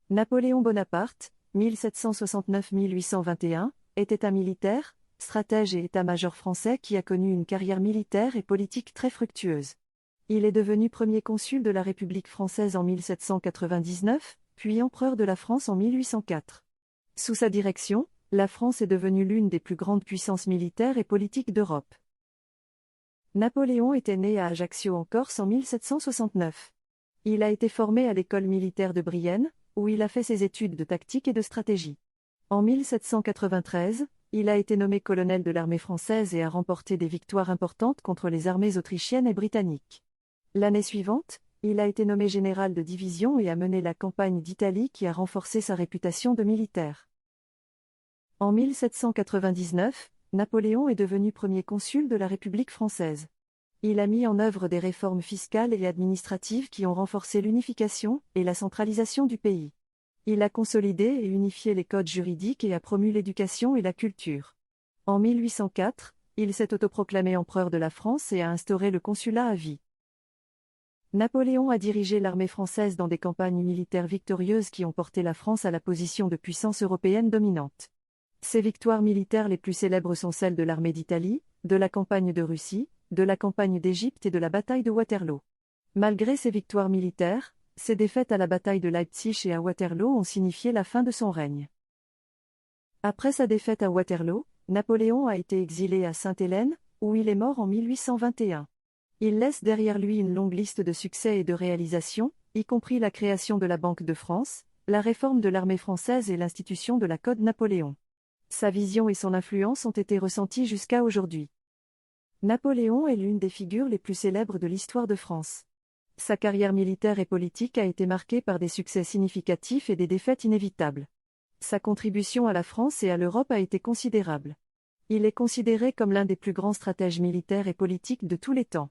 Napoléon Bonaparte, 1769-1821, était un militaire, stratège et état-major français qui a connu une carrière militaire et politique très fructueuse. Il est devenu premier consul de la République française en 1799, puis empereur de la France en 1804. Sous sa direction, la France est devenue l'une des plus grandes puissances militaires et politiques d'Europe. Napoléon était né à Ajaccio en Corse en 1769. Il a été formé à l'école militaire de Brienne, où il a fait ses études de tactique et de stratégie. En 1793, il a été nommé colonel de l'armée française et a remporté des victoires importantes contre les armées autrichiennes et britanniques. L'année suivante, il a été nommé général de division et a mené la campagne d'Italie qui a renforcé sa réputation de militaire. En 1799, Napoléon est devenu premier consul de la République française. Il a mis en œuvre des réformes fiscales et administratives qui ont renforcé l'unification et la centralisation du pays. Il a consolidé et unifié les codes juridiques et a promu l'éducation et la culture. En 1804, il s'est autoproclamé empereur de la France et a instauré le consulat à vie. Napoléon a dirigé l'armée française dans des campagnes militaires victorieuses qui ont porté la France à la position de puissance européenne dominante. Ses victoires militaires les plus célèbres sont celles de l'armée d'Italie, de la campagne de Russie, de la campagne d'Égypte et de la bataille de Waterloo. Malgré ses victoires militaires, ses défaites à la bataille de Leipzig et à Waterloo ont signifié la fin de son règne. Après sa défaite à Waterloo, Napoléon a été exilé à Sainte-Hélène, où il est mort en 1821. Il laisse derrière lui une longue liste de succès et de réalisations, y compris la création de la Banque de France, la réforme de l'armée française et l'institution de la Code Napoléon. Sa vision et son influence ont été ressenties jusqu'à aujourd'hui. Napoléon est l'une des figures les plus célèbres de l'histoire de France. Sa carrière militaire et politique a été marquée par des succès significatifs et des défaites inévitables. Sa contribution à la France et à l'Europe a été considérable. Il est considéré comme l'un des plus grands stratèges militaires et politiques de tous les temps.